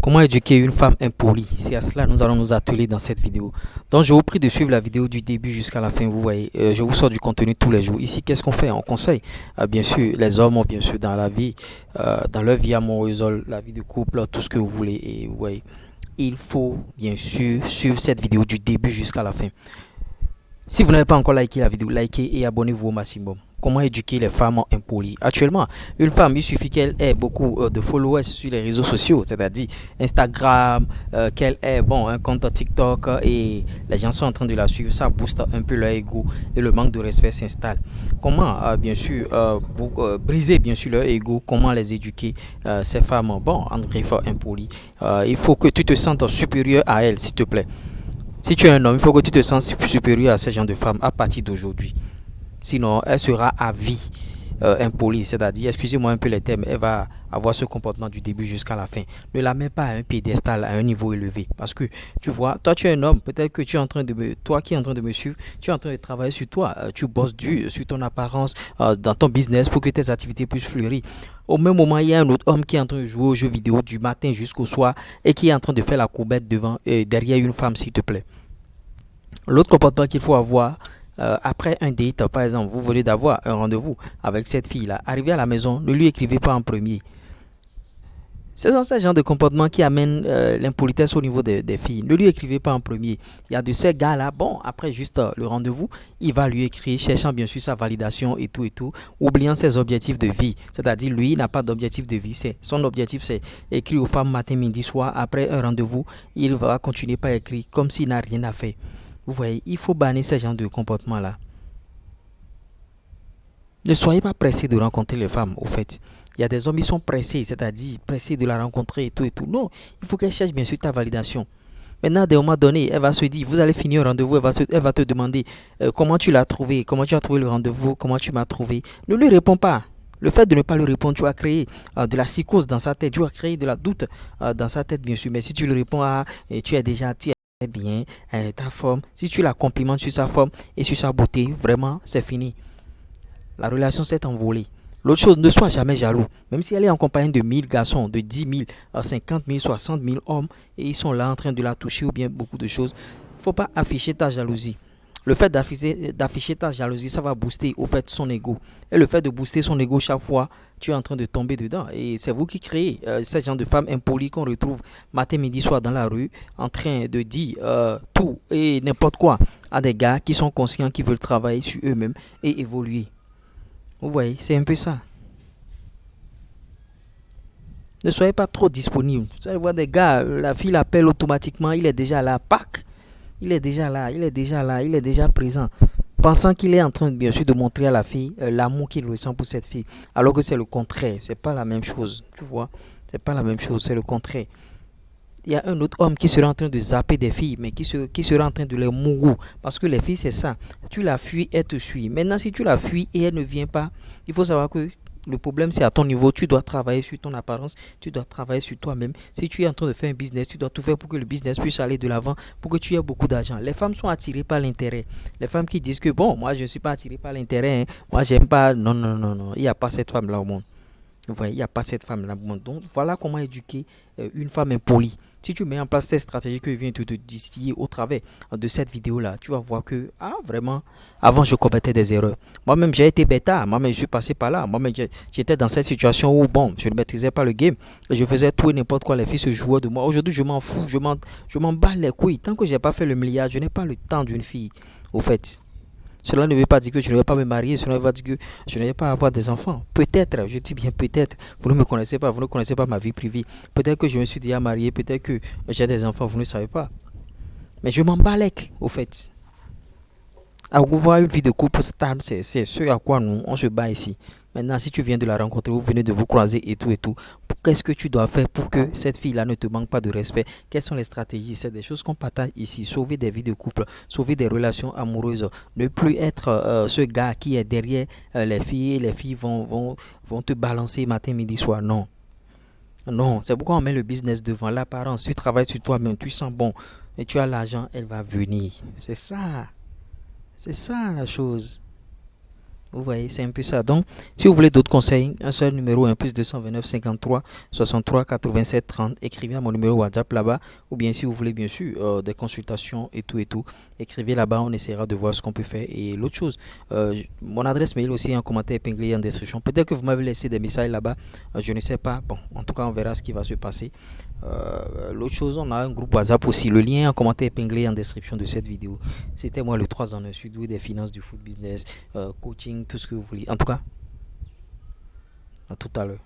Comment éduquer une femme impolie? C'est à cela que nous allons nous atteler dans cette vidéo. Donc je vous prie de suivre la vidéo du début jusqu'à la fin. Vous voyez, je vous sors du contenu tous les jours. Ici, qu'est-ce qu'on fait? On conseille. Bien sûr, les hommes, bien sûr, dans la vie, dans leur vie amoureuse, la vie de couple, tout ce que vous voulez. Et vous voyez, il faut bien sûr suivre cette vidéo du début jusqu'à la fin. Si vous n'avez pas encore liké la vidéo, likez et abonnez-vous au maximum. Comment éduquer les femmes impolies? Actuellement, une femme, il suffit qu'elle ait beaucoup de followers sur les réseaux sociaux, c'est-à-dire Instagram, qu'elle ait un compte TikTok et les gens sont en train de la suivre. Ça booste un peu leur ego et le manque de respect s'installe. Comment, bien sûr, briser bien sûr leur ego? Comment les éduquer, ces femmes, en griffe impolies? Il faut que tu te sentes supérieur à elles, s'il te plaît. Si tu es un homme, il faut que tu te sens supérieur à ce genre de femme à partir d'aujourd'hui. Sinon, elle sera à vie impolie, c'est-à-dire, excusez-moi un peu les termes, elle va avoir ce comportement du début jusqu'à la fin. Ne la mets pas à un piédestal, à un niveau élevé. Parce que, tu vois, toi tu es un homme, peut-être que tu es en train de toi qui es en train de me suivre, tu es en train de travailler sur toi, tu bosses dur sur ton apparence, dans ton business pour que tes activités puissent fleurir. Au même moment, il y a un autre homme qui est en train de jouer aux jeux vidéo du matin jusqu'au soir et qui est en train de faire la courbette devant et derrière une femme, s'il te plaît. L'autre comportement qu'il faut avoir après un date, par exemple, vous venez d'avoir un rendez-vous avec cette fille-là, arrivez à la maison, ne lui écrivez pas en premier. Ce sont ces genres de comportements qui amènent l'impolitesse au niveau des filles. Ne lui écrivez pas en premier. Il y a de ces gars-là, après juste le rendez-vous, il va lui écrire, cherchant bien sûr sa validation et tout, oubliant ses objectifs de vie. C'est-à-dire, lui, il n'a pas d'objectif de vie. Son objectif, c'est écrire aux femmes matin, midi, soir. Après un rendez-vous, il va continuer par écrire comme s'il n'a rien à faire. Vous voyez, il faut bannir ce genre de comportement-là. Ne soyez pas pressés de rencontrer les femmes, au fait. Il y a des hommes qui sont pressés, c'est-à-dire pressés de la rencontrer et tout. Non, il faut qu'elle cherche bien sûr ta validation. Maintenant, à un moment donné, elle va se dire, vous allez finir un rendez-vous, elle va te demander comment tu l'as trouvé, comment tu as trouvé le rendez-vous, comment tu m'as trouvé. Ne lui réponds pas. Le fait de ne pas lui répondre, tu as créé de la psychose dans sa tête, tu as créé de la doute dans sa tête, bien sûr. Mais si tu lui réponds, tu es déjà, tu es bien, ta forme, si tu la complimentes sur sa forme et sur sa beauté, vraiment, c'est fini. La relation s'est envolée. L'autre chose, ne sois jamais jaloux. Même si elle est en compagnie de 1000 garçons, de 10 000, 50 000, 60 000 hommes, et ils sont là en train de la toucher ou bien beaucoup de choses, il ne faut pas afficher ta jalousie. Le fait d'afficher ta jalousie, ça va booster au fait son ego. Et le fait de booster son ego chaque fois, tu es en train de tomber dedans. Et c'est vous qui créez ce genre de femmes impolies qu'on retrouve matin, midi, soir dans la rue, en train de dire tout et n'importe quoi à des gars qui sont conscients, qui veulent travailler sur eux-mêmes et évoluer. Vous voyez, c'est un peu ça. Ne soyez pas trop disponible. Vous allez voir des gars, la fille l'appelle automatiquement, il est déjà là, pack. Il est déjà là, il est déjà là, il est déjà présent. Pensant qu'il est en train, bien sûr, de montrer à la fille l'amour qu'il ressent pour cette fille. Alors que c'est le contraire, c'est pas la même chose. Tu vois, c'est pas la même chose, c'est le contraire. Il y a un autre homme qui sera en train de zapper des filles, mais qui sera en train de les mourir. Parce que les filles, c'est ça. Tu la fuis, elle te suit. Maintenant, si tu la fuis et elle ne vient pas, il faut savoir que le problème, c'est à ton niveau. Tu dois travailler sur ton apparence. Tu dois travailler sur toi-même. Si tu es en train de faire un business, tu dois tout faire pour que le business puisse aller de l'avant, pour que tu aies beaucoup d'argent. Les femmes sont attirées par l'intérêt. Les femmes qui disent que, moi, je ne suis pas attirée par l'intérêt. Moi, j'aime pas. Non, non, non, non. Il n'y a pas cette femme-là au monde. Vous voyez, il n'y a pas cette femme-là. Donc, voilà comment éduquer une femme impolie. Si tu mets en place cette stratégie que je viens de te distiller au travers de cette vidéo-là, tu vas voir que, vraiment, avant, je commettais des erreurs. Moi-même, j'ai été bêta. Moi-même, je suis passé par là. Moi-même, j'étais dans cette situation où, je ne maîtrisais pas le game. Je faisais tout et n'importe quoi. Les filles se jouaient de moi. Aujourd'hui, je m'en fous. Je m'en bats les couilles. Tant que je n'ai pas fait le milliard, je n'ai pas le temps d'une fille, au fait. Cela ne veut pas dire que je ne vais pas me marier, cela ne veut pas dire que je ne vais pas avoir des enfants. Peut-être, je dis bien peut-être, vous ne me connaissez pas, vous ne connaissez pas ma vie privée. Peut-être que je me suis déjà marié, peut-être que j'ai des enfants, vous ne savez pas. Mais je m'en balèque, au fait. Avoir une vie de couple stable, c'est ce à quoi on se bat ici. Maintenant, si tu viens de la rencontrer, vous venez de vous croiser et tout, qu'est-ce que tu dois faire pour que cette fille-là ne te manque pas de respect? Quelles sont les stratégies? C'est des choses qu'on partage ici. Sauver des vies de couple, sauver des relations amoureuses. Ne plus être ce gars qui est derrière les filles et les filles vont te balancer matin, midi, soir. Non. Non, c'est pourquoi on met le business devant l'apparence. Tu travailles sur toi-même, tu sens bon et tu as l'argent, elle va venir. C'est ça. C'est ça la chose. Vous voyez, c'est un peu ça. Donc, si vous voulez d'autres conseils, un seul numéro, un plus 229 53 63 87 30. Écrivez à mon numéro WhatsApp là-bas. Ou bien, si vous voulez, bien sûr, des consultations et tout, écrivez là-bas. On essaiera de voir ce qu'on peut faire. Et l'autre chose, mon adresse mail aussi en commentaire épinglé en description. Peut-être que vous m'avez laissé des messages là-bas. Je ne sais pas. Bon, en tout cas, on verra ce qui va se passer. L'autre chose, on a un groupe WhatsApp aussi. Le lien en commentaire épinglé en description de cette vidéo. C'était moi le 3 en 1, je suis doué des finances, du foot business, coaching, tout ce que vous voulez. En tout cas, à tout à l'heure.